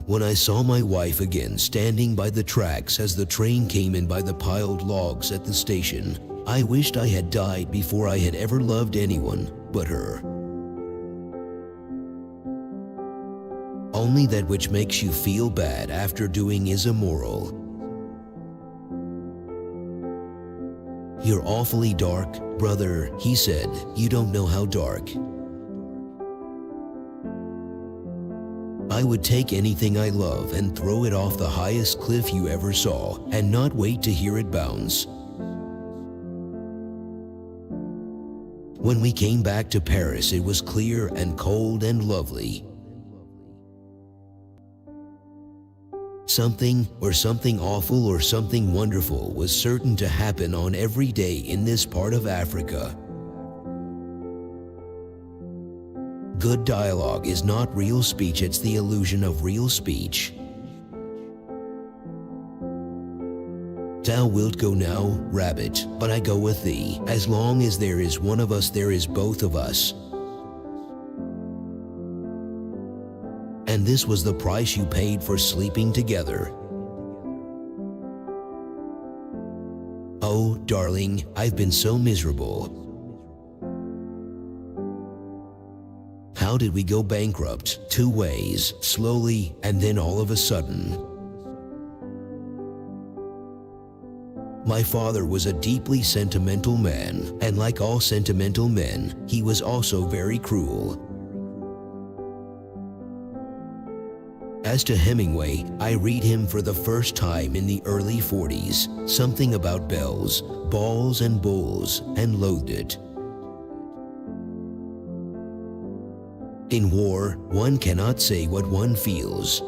When I saw my wife again standing by the tracks as the train came in by the piled logs at the station, I wished I had died before I had ever loved anyone but her. Only that which makes you feel bad after doing is immoral. You're awfully dark, brother, he said. You don't know how dark. I would take anything I love and throw it off the highest cliff you ever saw and not wait to hear it bounce. When we came back to Paris, it was clear and cold and lovely. Something awful or something wonderful was certain to happen on every day in this part of Africa. Good dialogue is not real speech, it's the illusion of real speech. Thou wilt go now, rabbit, but I go with thee. As long as there is one of us, there is both of us. And this was the price you paid for sleeping together. Oh, darling, I've been so miserable. How did we go bankrupt? 2 ways, slowly and then all of a sudden. My father was a deeply sentimental man, and like all sentimental men, he was also very cruel. As to Hemingway, I read him for the first time in the early 40s, something about bells, balls and bulls, and loathed it. In war, one cannot say what one feels.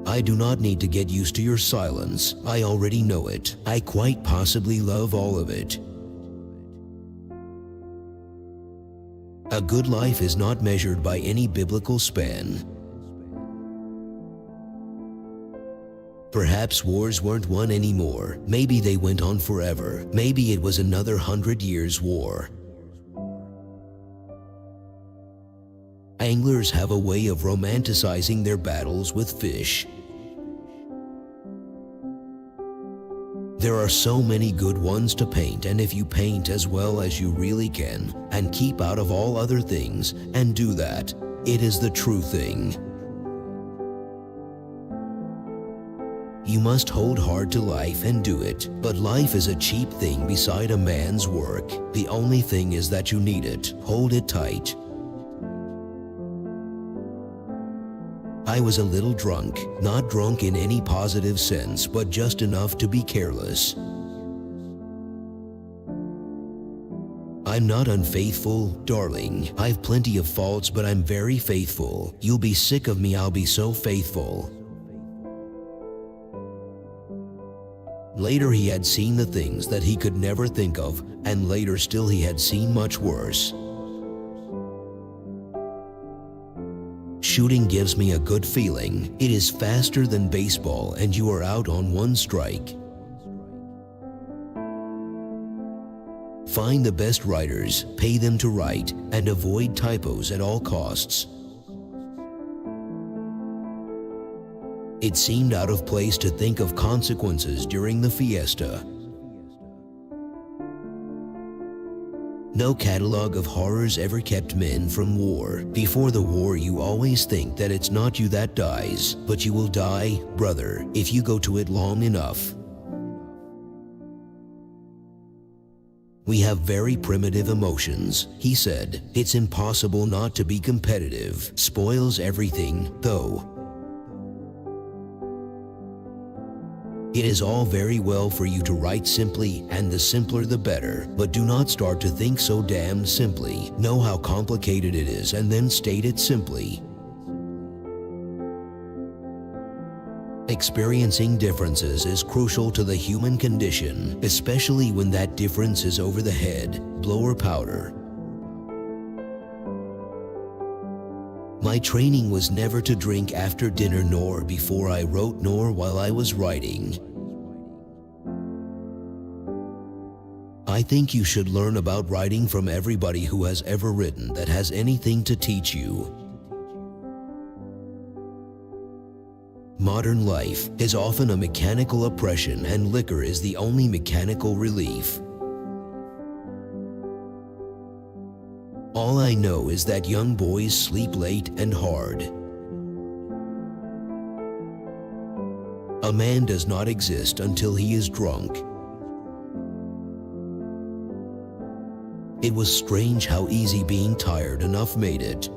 I do not need to get used to your silence. I already know it. I quite possibly love all of it. A good life is not measured by any biblical span. Perhaps wars weren't won anymore. Maybe they went on forever. Maybe it was another 100 years war. Anglers have a way of romanticizing their battles with fish. There are so many good ones to paint, and if you paint as well as you really can, and keep out of all other things, and do that, it is the true thing. You must hold hard to life and do it, but life is a cheap thing beside a man's work. The only thing is that you need it. Hold it tight. I was a little drunk, not drunk in any positive sense, but just enough to be careless. I'm not unfaithful, darling. I've plenty of faults, but I'm very faithful. You'll be sick of me, I'll be so faithful. Later he had seen the things that he could never think of, and later still he had seen much worse. Shooting gives me a good feeling. It is faster than baseball, and you are out on one strike. Find the best writers, pay them to write, and avoid typos at all costs. It seemed out of place to think of consequences during the fiesta. No catalog of horrors ever kept men from war. Before the war, you always think that it's not you that dies, but you will die, brother, if you go to it long enough. We have very primitive emotions, he said. It's impossible not to be competitive. Spoils everything, though. It is all very well for you to write simply, and the simpler the better, but do not start to think so damned simply. Know how complicated it is and then state it simply. Experiencing differences is crucial to the human condition, especially when that difference is over the head, blower powder. My training was never to drink after dinner, nor before I wrote, nor while I was writing. I think you should learn about writing from everybody who has ever written that has anything to teach you. Modern life is often a mechanical oppression, and liquor is the only mechanical relief. All I know is that young boys sleep late and hard. A man does not exist until he is drunk. It was strange how easy being tired enough made it.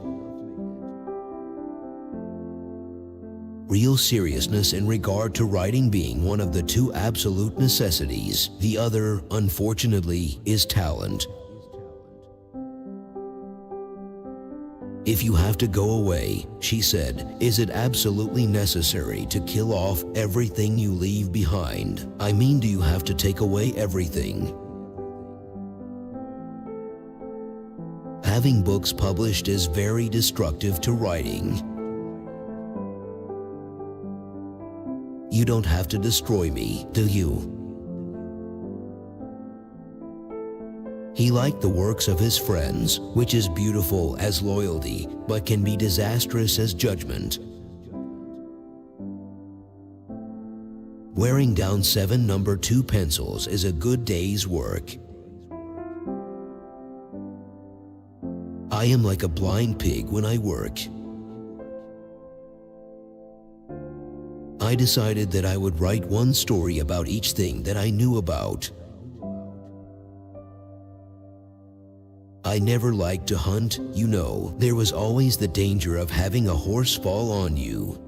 Real seriousness in regard to writing being one of the two absolute necessities. The other, unfortunately, is talent. If you have to go away, she said, is it absolutely necessary to kill off everything you leave behind? I mean, do you have to take away everything? Having books published is very destructive to writing. You don't have to destroy me, do you? He liked the works of his friends, which is beautiful as loyalty, but can be disastrous as judgment. Wearing down 7 number 2 pencils is a good day's work. I am like a blind pig when I work. I decided that I would write one story about each thing that I knew about. I never liked to hunt, you know. There was always the danger of having a horse fall on you.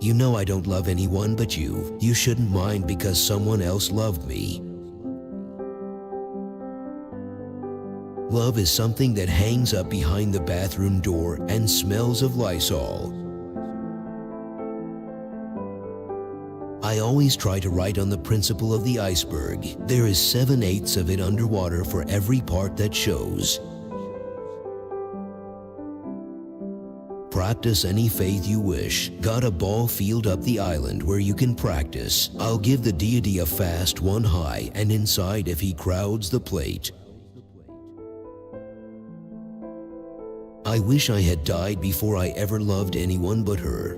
You know I don't love anyone but you. You shouldn't mind because someone else loved me. Love is something that hangs up behind the bathroom door and smells of Lysol. I always try to write on the principle of the iceberg. There is 7/8 of it underwater for every part that shows. Practice any faith you wish. Got a ball field up the island where you can practice. I'll give the deity a fast one high and inside if he crowds the plate. I wish I had died before I ever loved anyone but her.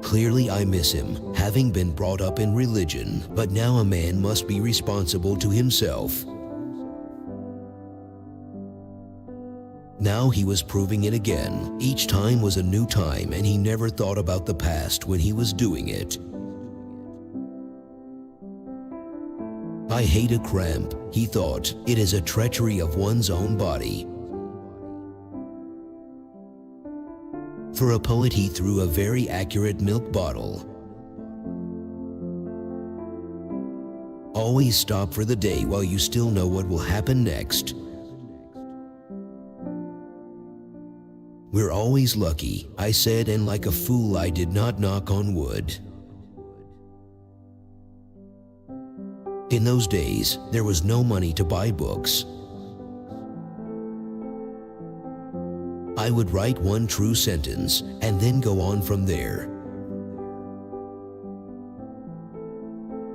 Clearly I miss him, having been brought up in religion, but now a man must be responsible to himself. Now he was proving it again. Each time was a new time and he never thought about the past when he was doing it. I hate a cramp, he thought. It is a treachery of one's own body. For a poet, he threw a very accurate milk bottle. Always stop for the day while you still know what will happen next. We're always lucky, I said, and like a fool I did not knock on wood. In those days, there was no money to buy books. I would write one true sentence and then go on from there.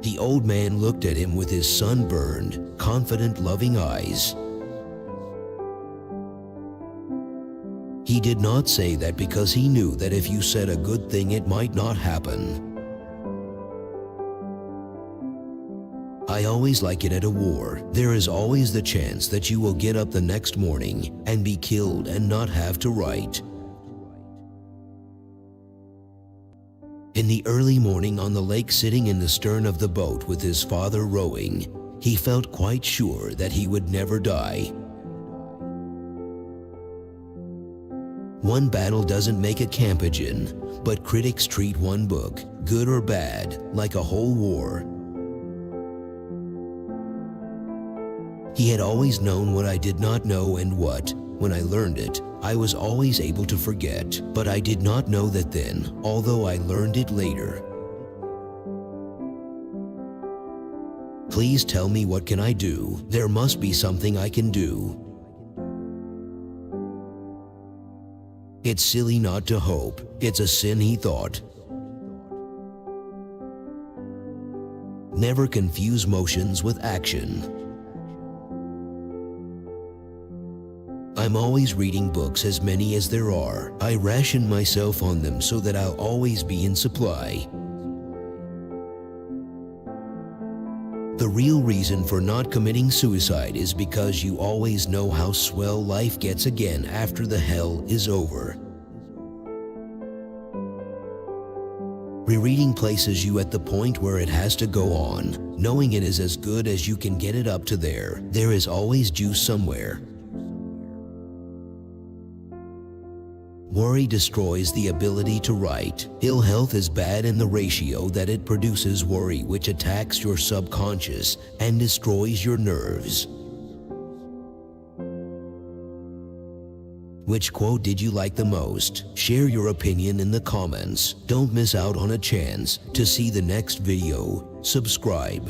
The old man looked at him with his sunburned, confident, loving eyes. He did not say that because he knew that if you said a good thing it might not happen. I always like it at a war. There is always the chance that you will get up the next morning and be killed and not have to write. In the early morning on the lake, sitting in the stern of the boat with his father rowing, he felt quite sure that he would never die. One battle doesn't make a campaign, but critics treat one book, good or bad, like a whole war. He had always known what I did not know, and what, when I learned it, I was always able to forget, but I did not know that then, although I learned it later. Please tell me, what can I do? There must be something I can do. It's silly not to hope. It's a sin, he thought. Never confuse motions with action. I'm always reading books, as many as there are. I ration myself on them so that I'll always be in supply. The real reason for not committing suicide is because you always know how swell life gets again after the hell is over. Rereading places you at the point where it has to go on, knowing it is as good as you can get it up to there. There is always juice somewhere. Worry destroys the ability to write. Ill health is bad in the ratio that it produces worry, which attacks your subconscious and destroys your nerves. Which quote did you like the most? Share your opinion in the comments. Don't miss out on a chance to see the next video. Subscribe.